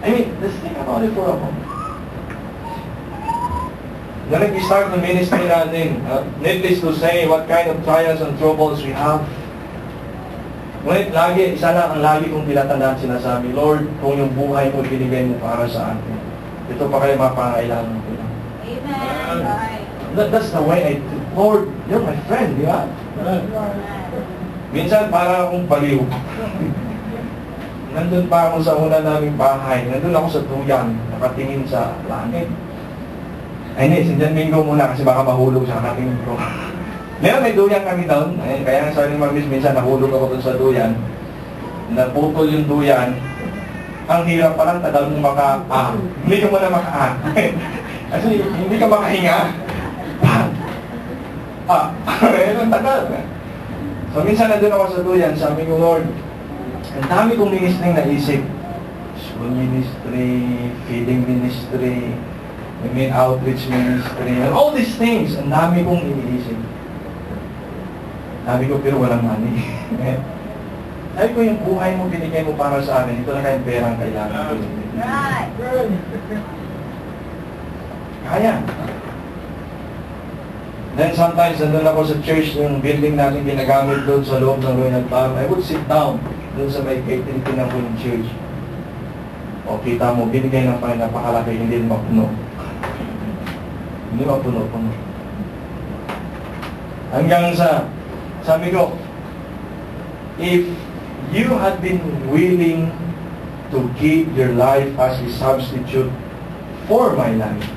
[SPEAKER 1] I mean, let's think about it for a moment. Na nag-start ng ministry natin, needless to say what kind of trials and troubles we have. Ngunit lagi, isa lang ang lagi kong tinatandaan sinasabi, Lord, kung yung buhay mo binigay mo para sa akin, ito pa kayo mga pangailangan ko.
[SPEAKER 2] Amen.
[SPEAKER 1] That's the way I do. Lord, you're my friend, di ba? Minsan para akong baliw. Nandun pa ako sa una naming bahay. Nandun ako sa duyan, nakatingin sa langit. Ay, hindi, sindihan Mingo muna kasi baka mahulog sa nakatingin ko. Meron may duyan kami doon. Ay, kaya nga sabi ni Marbis, minsan nahulog ako doon sa duyan. Naputol yung duyan. Ang hirap pa lang, tagal mong hindi ka muna kasi hindi ka makahinga. Ang tagal. So minsan nandun ako sa duyan, sabi ko, Lord, ang dami kong ministry naisip. School ministry, feeding ministry, outreach ministry, and all these things, ang dami kong iniisip. Sabi ko, pero walang money. Sabi ko, yung buhay mo, binigay mo para sa amin, ito na kayong perang kailangan ko.
[SPEAKER 2] Right.
[SPEAKER 1] Kaya. Then sometimes, nandun ako sa church, yung building natin ginagamit doon sa loob ng Royal Palm. I would sit down doon sa may catering ng church. O kita mo, binigay ng Panginoon, napakalaki, hindi mapuno. Hindi mapuno-puno. Hanggang sa, sabi ko, if you had been willing to give your life as a substitute for my life,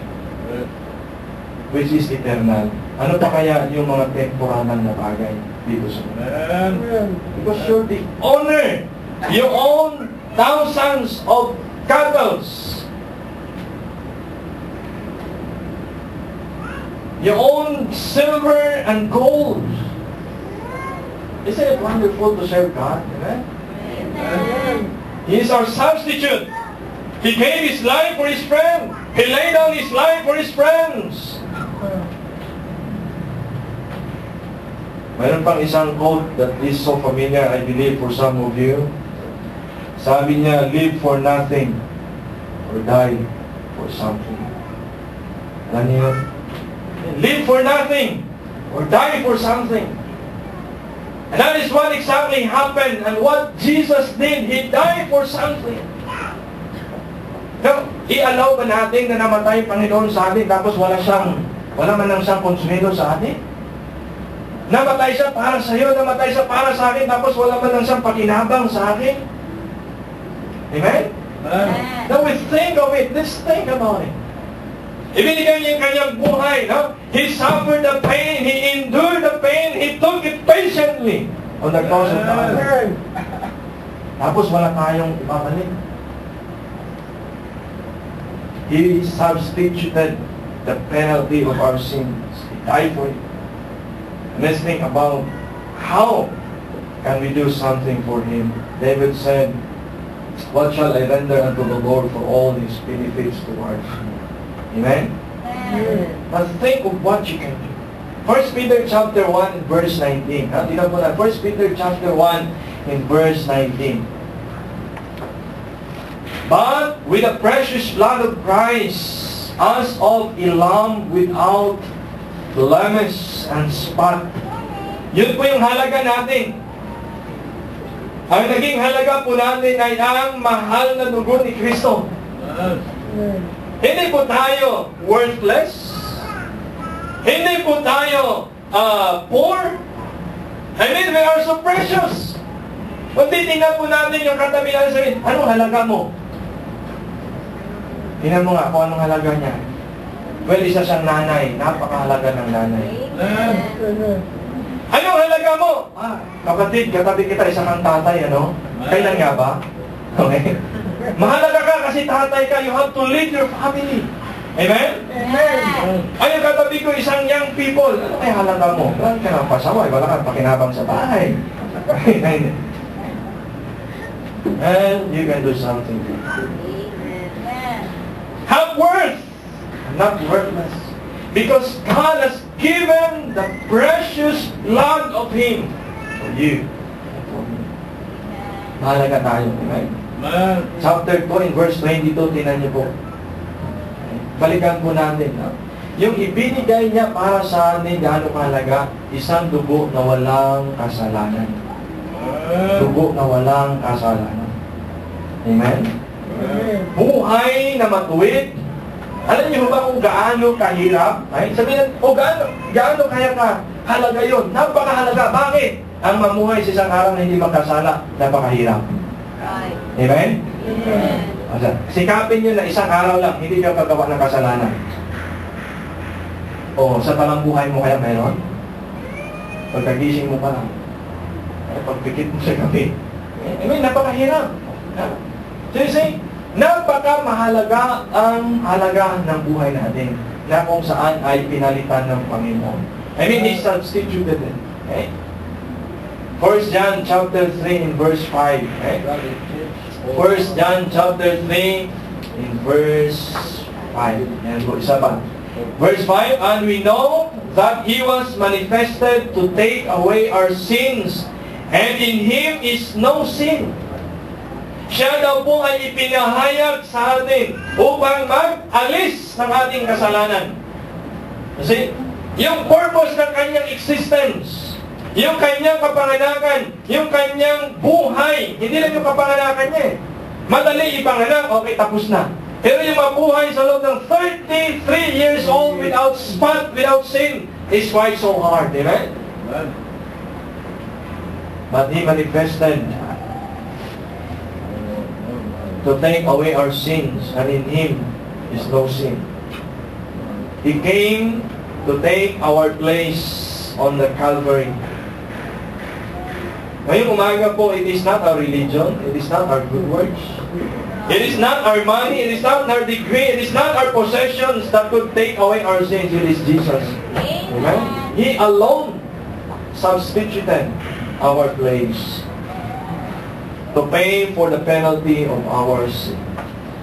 [SPEAKER 1] which is eternal, ano pa kaya yung mga temporal na bagay dito sa mundo? Because you're the owner. You own thousands of cattle. You own silver and gold. Isn't it wonderful to serve God? Amen?
[SPEAKER 2] Amen.
[SPEAKER 1] He is our substitute. He gave His life for His friend. He laid down His life for His friends. Mayroon pang isang quote that is so familiar, I believe, for some of you. Sabi niya, live for nothing or die for something. Alam niyo yun? Live for nothing or die for something. And that is what exactly happened and what Jesus did. He died for something. Now, i-allow ba natin na namatay Panginoon sa atin tapos wala man lang siyang konsuelo sa atin? Namatay siya para sa iyo, namatay siya para sa akin tapos wala man lang siyang pakinabang sa akin? Amen? Now we think of it. Let's think about it. Ibinigay niya yung kanyang buhay, no? He suffered the pain, He endured the pain, He took it patiently on the cross of Calvary. Tapos wala tayong ibabalik. He substituted the penalty of our sins. He died for it. And let's think about how can we do something for Him. David said, "What shall I render unto the Lord for all His benefits towards me?" Amen? Now think of what you can do. 1 Peter chapter 1 verse 19. Tingnan mo na, 1 Peter chapter 1 in verse 19. But with the precious blood of Christ, as of a lamb without blemish and spot. Yun po yung halaga natin. Ang naging halaga po natin ay ang mahal na dugo ni Kristo. Hindi po tayo worthless. Hindi po tayo poor. I mean, we are so precious. Kung titingnan po natin yung katabi natin sabihin, anong halaga mo? Tingnan mo nga kung anong halaga niya. Well, isa siyang nanay. Napakahalaga ng nanay. Anong halaga mo? Kapatid, katabi kita, isa kang tatay, ano? Kailan nga ba? Okay. Mahalaga ka kasi tatay ka, you have to lead your family. Amen? Ayun, katabi ko isang young people. Ano kaya halaga mo? Wala ka ng pasaway, wala kang pakinabang sa bahay. And you can do something. Have worth, not worthless. Because God has given the precious blood of Him for you. Mahalaga tayo. Amen? Chapter 2 in verse 22, tinan niyo po. Balikan po natin. No? Yung ibinigay niya para sa atin, gaano kahalaga? Isang dugo na walang kasalanan. Dugo na walang kasalanan. Amen? Buhay na matuwid. Alam niyo ba kung gaano kahirap? Ay, sabihin, gaano kaya ka halaga yun? Napakahalaga. Bakit? Ang mamuhay sa isang araw na hindi magkasala, napakahirap. Amen? Amen. Sikapin nyo na isang araw lang, hindi ka gagawa ng kasalanan. O, sa talang buhay mo kaya meron? Pagkagising mo pa lang. Pagpikit mo sa gabi. Amen, napakahirap. So you see, napakamahalaga ang halaga ng buhay natin na kung saan ay pinalitan ng Panginoon. I mean, He substituted it. Okay? 1 John chapter 3 in verse 5. Okay? 1 John chapter 3 in verse 5. Yan po, isa pa. Verse 5, and we know that He was manifested to take away our sins, and in Him is no sin. Siya daw po ay ipinahayag sa atin upang mag-alis ng ating kasalanan. Kasi, yung purpose ng kanyang existence, yung kanyang kapanganakan, yung kanyang buhay, hindi lang yung kapanganakan niya. Madali ipanganak, okay, tapos na. Pero yung mabuhay sa loob ng 33 years old without spot, without sin, is quite so hard. Amen? But He manifested to take away our sins, and in Him is no sin. He came to take our place on the Calvary. Ngayong umaga po, it is not our religion, it is not our good works, it is not our money, it is not our degree, it is not our possessions that could take away our sins, it is Jesus. Amen? He alone substituted our place to pay for the penalty of our sin.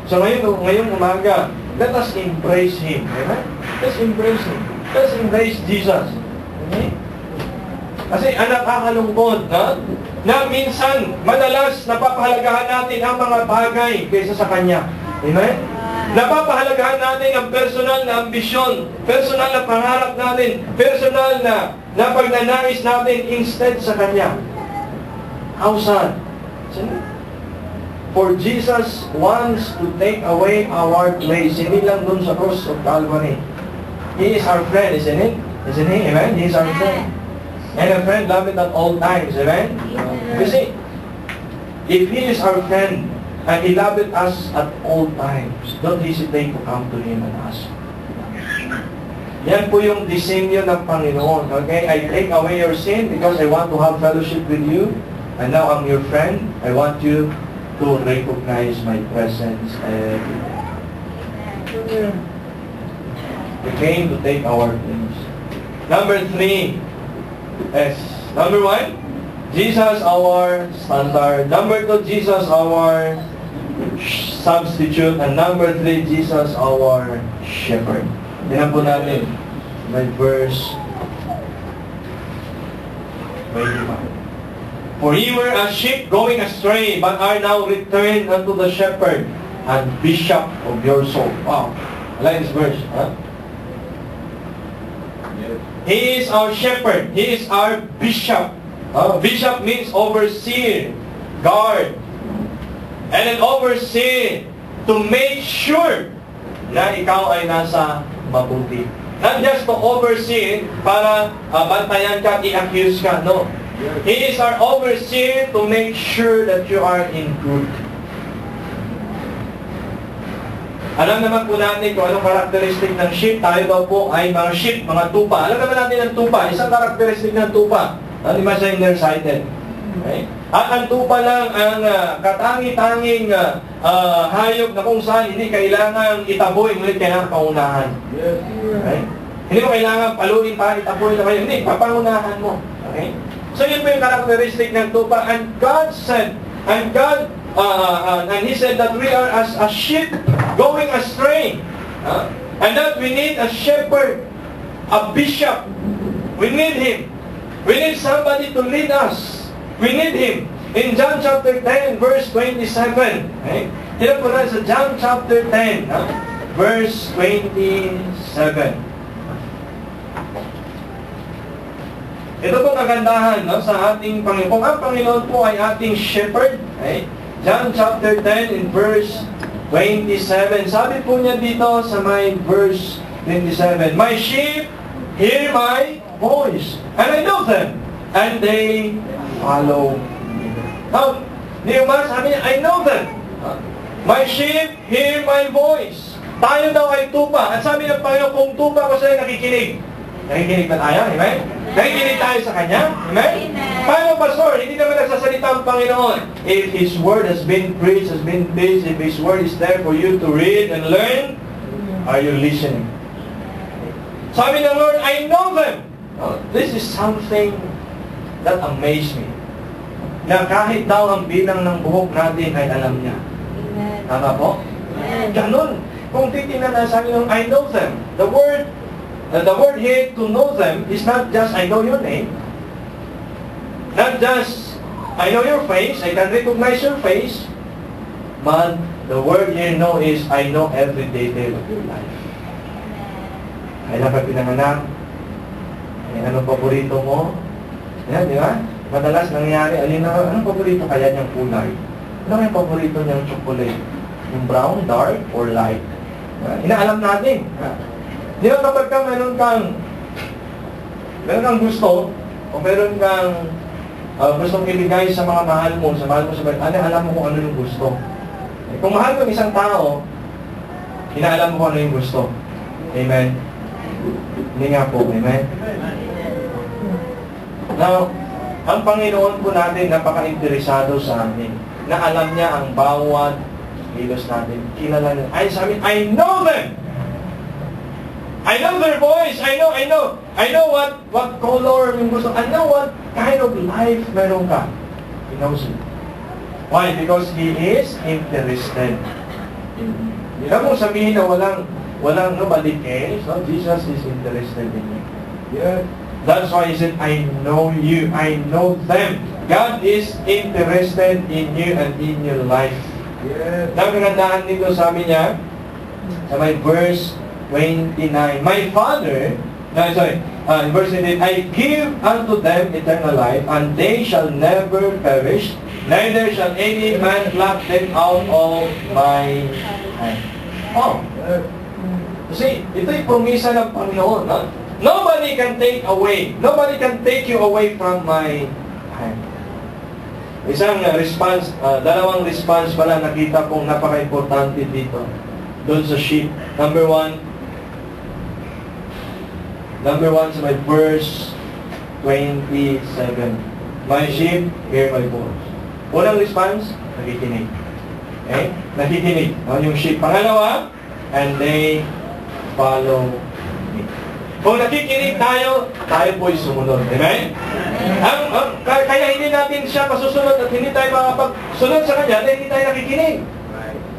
[SPEAKER 1] So ngayong umaga, let us embrace Him. Amen? Let's embrace Him. Let's embrace Jesus. Okay? Kasi nakakalungkot, na minsan, madalas napapahalagahan natin ang mga bagay kaysa sa Kanya. Amen? Napapahalagahan natin ang personal na ambisyon, personal na pangarap natin, personal na pagnanais natin instead sa Kanya. How sad? For Jesus wants to take away our place. Hindi lang dun sa cross of Calvary. He is our friend, isn't it? Isn't He? Amen? He is our friend. And a friend loved at all times. Amen? You see, if He is our friend, and He loved us at all times, don't hesitate to come to Him and ask. Yan po yung disenyo ng Panginoon. Okay? I take away your sin because I want to have fellowship with you. And now I'm your friend. I want you to recognize my presence every day. He came to take our place. Number 3. Yes. Number 1, Jesus our standard. Number 2, Jesus our substitute. And number 3, Jesus our shepherd. Tingnan po natin may verse 25. For ye were as sheep going astray, but are now returned unto the shepherd and bishop of your soul. Wow. I like this verse. Huh? He is our shepherd. He is our bishop. Bishop means overseer, guard. And an overseer to make sure na ikaw ay nasa mabuti. Not just to oversee para bantayan ka, i-accuse ka. No. He is our overseer to make sure that you are in good. Alam naman po natin kung anong karakteristik ng sheep. Tayo daw po ay mga sheep, mga tupa. Alam naman natin ang tupa. Isang karakteristik ng tupa. Di ba siya nearsighted? Okay? At ang tupa lang ang katangi-tanging hayop na kung saan hindi kailangan itaboy, ngunit kailangan paunahan. Okay? Hindi mo kailangan paluin pa, itaboy na kayo. Hindi, papangunahan mo. Okay? So yun po yung karakteristik ng tupa. And God said, and He said that we are as a sheep going astray. And that we need a shepherd, a bishop. We need him. We need somebody to lead us. We need Him. In John chapter 10, verse 27. Okay? Tira po na sa John chapter 10, verse 27. Ito po kagandahan sa ating Panginoon. Kung ang Panginoon po ay ating shepherd, okay? John chapter 10, in verse 27. Sabi po niya dito sa may verse 27, my sheep hear my voice, and I know them, and they follow me. Now, Nehemiah sabi niya, I know them. My sheep hear my voice. Tayo daw ay tupa. At sabi ng Panginoon, kung tupa ko sa'yo, nakikinig. Nakikinig ba tayo? Amen? Nakikinig tayo sa Kanya? Amen? Paano, Pastor? Hindi naman nagsasalita ang Panginoon. If His Word has been preached, has been preached, if His Word is there for you to read and learn, are you listening? Sabi ng Lord, I know them. This is something that amazed me. Na kahit daw ang bilang ng buhok natin ay alam niya.
[SPEAKER 2] Amen.
[SPEAKER 1] Tama po?
[SPEAKER 2] Amen.
[SPEAKER 1] Ganun. Kung titingnan na sabi ng I know them. The word here to know them is not just I know your name. Not just I know your face, I can recognize your face. But the word here know is I know every detail of your life. Kailan ka pinanganak? Anong paborito mo? Yan, di ba? Madalas nangyayari, anong paborito kaya niyang kulay? Ano yung paborito niyang chocolate? Yung brown, dark, or light? Inaalam natin. Di ba kapag ka meron kang gusto, o meron kang gustong ibigay sa mga mahal mo sa bahay, alam mo kung ano yung gusto. Kung mahal mo isang tao, inaalam mo kung ano yung gusto. Amen? Hindi nga po, amen? Now, ang Panginoon po natin napaka-interesado sa amin na alam niya ang bawat kilos natin. Kilala niya. Ay, sabi, I know them! I know their voice. I know what color yung gusto. I know what kind of life meron ka. He knows it. Why? Because He is interested. Hindi na mong sabihin na walang balikes. No? Jesus is interested in you. Yeah. That's why He said, I know you. I know them. God is interested in you and in your life. Yeah. Ang kagandahan dito, sabi niya, Sa may verse 29. My Father, in verse 28, I give unto them eternal life, and they shall never perish, neither shall any man pluck them out of my hand. Oh. Kasi ito'y promisa ng Panginoon. Ha? Nobody can take you away from my hand. Isang response, dalawang response pala nakita kong napaka-importante dito. Doon sa sheep. Number one sa my verse 27. My sheep hear my voice. Unang response, nakikinig. Okay? Nakikinig. Yung sheep. Pangalawa, and they follow me. Kung nakikinig tayo po'y sumunod. Amen? Kaya hindi natin siya masusunod at hindi tayo makapagsunod sa Kanya dahil hindi tayo nakikinig.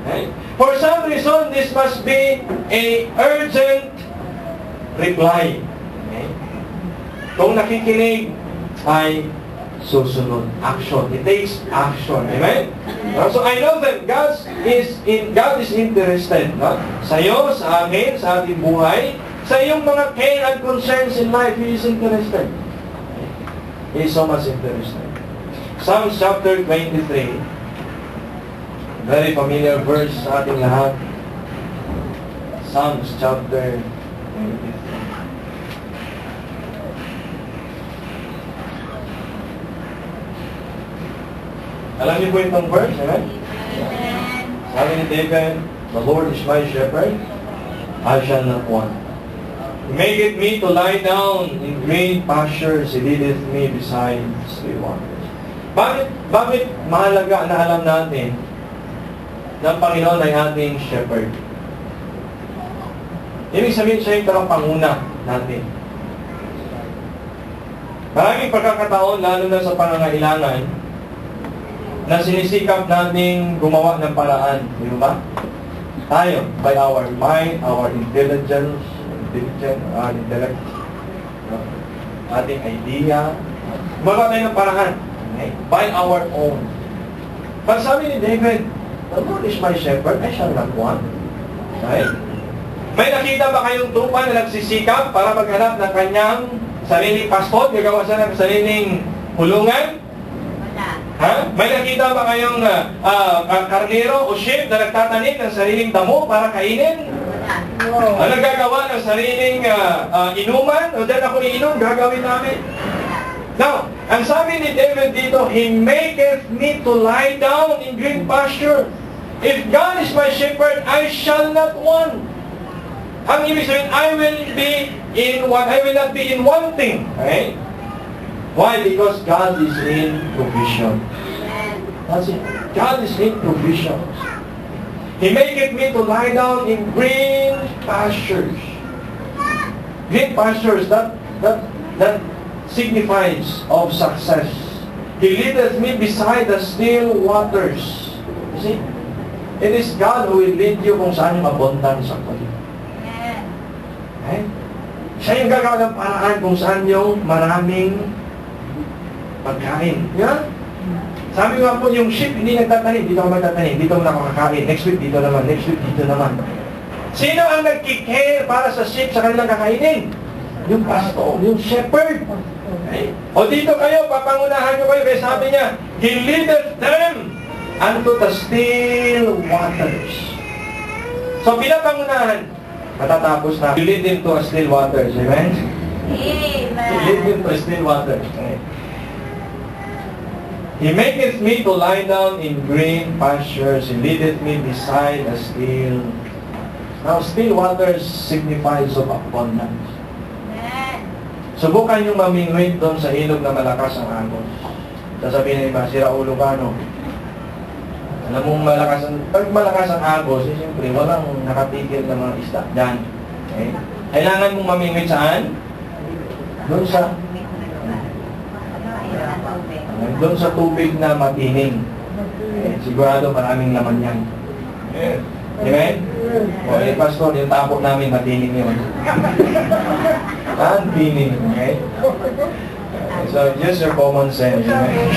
[SPEAKER 1] Okay? For some reason, this must be a urgent reply. Okay? Kung nakikinig ay susunod. Action. It takes action. Amen? So I know that God is interested, no? Sa iyo, sa amin, sa ating buhay, sa iyong mga care and concerns in life, He is interested. He is so much interested. Psalms chapter 23. Very familiar verse sa ating lahat. Psalms chapter 23. Alam niyo po itong verse, amen? Sabi ni David, the Lord is my shepherd, I shall not want. He maketh me to lie down in green pastures, He leadeth me beside still waters. Bakit mahalaga na alam natin na ang Panginoon ay ating shepherd? Ibig sabihin siya yung tagapanguna natin. Maraming pagkakataon, lalo na sa pangangailangan, na sinisikap nating gumawa ng paraan. Di ba? Tayo, by our mind, our intellect, ating idea, gumawa tayo ng paraan. Okay? By our own. Pag sabi ni David, the Lord is my shepherd, I shall not want. Okay? May nakita ba kayong tupa na nagsisikap para maghanap ng kanyang sariling passport, gagawa siya ng sariling hulungan? Ha? May nakita ba kayong karnero o sheep na nagtatanim ng sariling damo para kainin? Nagagawa ng sariling inuman? O dyan ako iinom, gagawin namin? Now, ang sabi ni David dito, He maketh me to lie down in green pasture. If God is my shepherd, I shall not want. Ang ibig sabihin, I will not be in wanting. Okay? Why? Because God is in provision. That's it. God is in provision. He maketh me to lie down in green pastures. Green pastures, that signifies of success. He leadeth me beside the still waters. You see? It is God who will lead you kung saan yung abundance actually. Okay? Siya yung gagawa ng paraan kung saan yung maraming pagkain. Yeah? Sabi nga po, yung sheep hindi nagtatanim, dito ako magtatanim, dito ako nakakakain, next week dito naman, next week dito naman. Sino ang nagkikare para sa sheep sa kanilang kakainin? Yung pastor, yung shepherd. Okay? O dito kayo, papangunahan nyo kayo, kaya sabi niya, He leadeth them unto the still waters. So pinapangunahan, matatapos na. You lead them to a still waters, amen?
[SPEAKER 2] Amen.
[SPEAKER 1] You lead them to a still waters. Okay? He maketh me to lie down in green pastures. He leadeth me beside the still. Now, still waters signifies of abundance. Subukan yung mamingwit doon sa ilog na malakas ang agos. Sasabihin ng iba, sira ulo ka, no? Alam mong pag malakas ang agos, siyempre, walang nakatigil ng mga isda. Diyan. Okay? Kailangan mong mamingwit saan? Doon sa tubig na matining. Sigurado maraming laman yan. Amen? O, pastor, yung tapok namin matining yun. Tining, okay? So, just your common sense. Amen?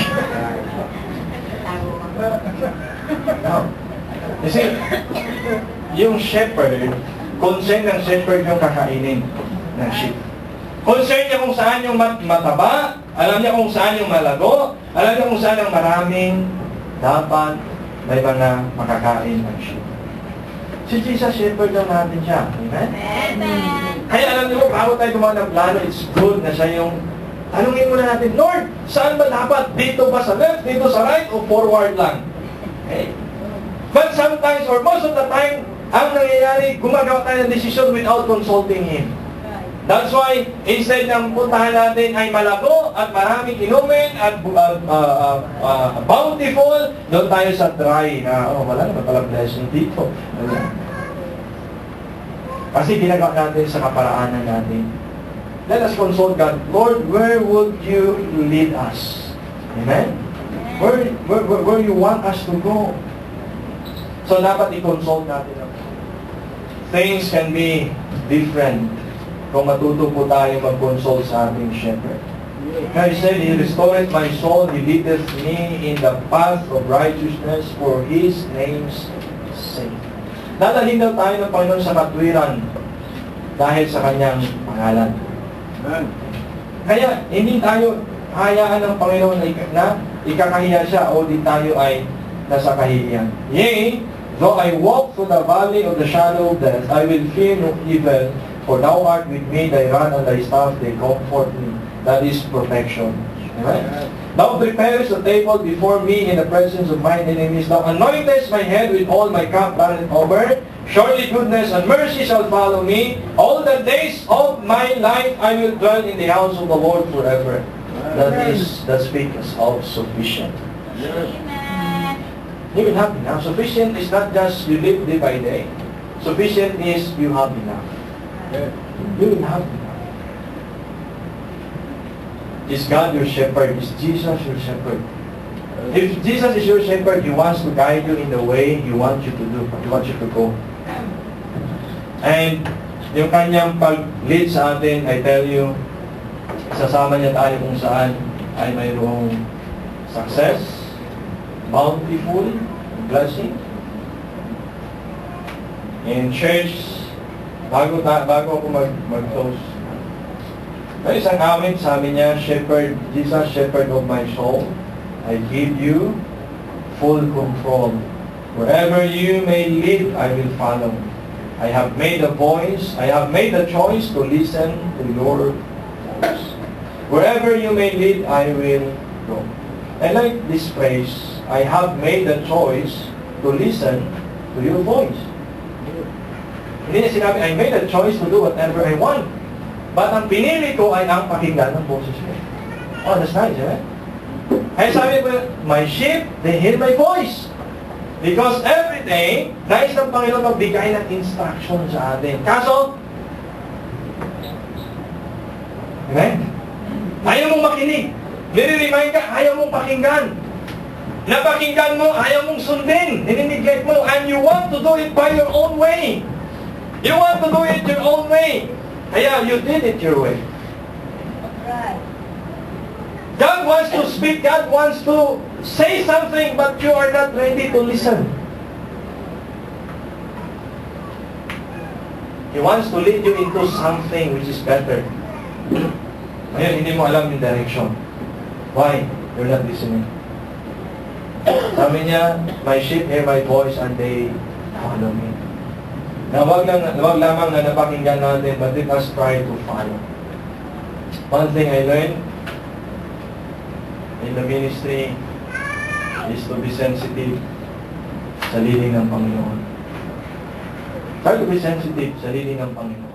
[SPEAKER 1] Now, you see, yung shepherd, concern ng shepherd yung kakainin ng sheep. Concern niya kung saan yung mataba, alam niya kung saan yung malago, alam niya kung saan ang maraming dapat may mga makakain ng sheep. Si Jesus, shepherd lang natin siya. Amen?
[SPEAKER 2] Amen.
[SPEAKER 1] Kaya alam niyo, bago tayo gumawa ng plano, it's good na siya yung tanungin muna natin, Lord, saan ba dapat? Dito ba sa left, dito sa right, o forward lang? Okay? But sometimes, or most of the time, ang nangyayari, gumagawa tayo ng decision without consulting Him.
[SPEAKER 2] Right.
[SPEAKER 1] That's why, instead ng puntahan natin ay malago at maraming inumin at bountiful, doon tayo sa dry na, wala naman pala blessing dito. Kasi ginagawa natin sa kaparaanan natin. Let us consult God. Lord, where would you lead us? Amen? Where you want us to go? So dapat i-consult natin. Things can be different kung matuto po tayo mag-consult sa ating shepherd. Now he said, He restored my soul, He leadeth me in the path of righteousness for His name's sake. Dadalhin daw tayo ng Panginoon sa katwiran dahil sa Kanyang pangalan. Kaya hindi tayo hayaan ng Panginoon na ikakahiya siya o di tayo ay nasa kahihiyan. Yea, though I walk through the valley of the shadow of death, I will fear no evil, for Thou art with me, Thy rod and Thy staff, they comfort me. That is protection. Amen? Thou preparest a table before me in the presence of mine enemies. Thou anointest my head with oil, my cup runneth over. Surely goodness and mercy shall follow me. All the days of my life I will dwell in the house of the Lord forever. That speaks of sufficient.
[SPEAKER 2] Amen.
[SPEAKER 1] You will have enough. Sufficient is not just you live day by day. Sufficient is you have enough. You will have enough. Is God your shepherd? Is Jesus your shepherd? If Jesus is your shepherd, He wants to guide you in the way He wants you to do, He wants you to go. And yung kanyang pag-lead sa atin, I tell you, sasama niya tayo kung saan ay mayroong success, bountiful, blessing. In church, bago ako mag-close, may isang amin, sabi niya, Shepherd, Jesus, Shepherd of my soul, I give you full control. Wherever you may lead, I will follow. I have made a choice to listen to your voice. Wherever you may lead, I will go. I like this phrase, I have made a choice to listen to your voice. Hindi niya sinabi, I made a choice to do whatever I want. But ang pinili ko ay ang pakinggan ng boses ko. Oh, that's nice, eh? Kaya sabi ko, my sheep, they hear my voice. Because every day, nais ng Panginoon magbigay ng instruction sa atin. Kaso, amen? Ayaw mong makinig. Nire-remind ka, ayaw mong pakinggan. Napakinggan mo, ayaw mong sundin. Ninineglect mo, and you want to do it by your own way. You want to do it your own way. Kaya you did it your way.
[SPEAKER 2] Right.
[SPEAKER 1] God wants to speak, God wants to say something, but you are not ready to listen. He wants to lead you into something which is better. Ngayon, hindi mo alam yung direction. Why? You're not listening. Sabi niya, my sheep hear my voice and they follow me. Na wag lamang na napakinggan natin, but let us try to follow. One thing I learned in the ministry is to be sensitive sa leading ng Panginoon. Try to be sensitive sa leading ng Panginoon.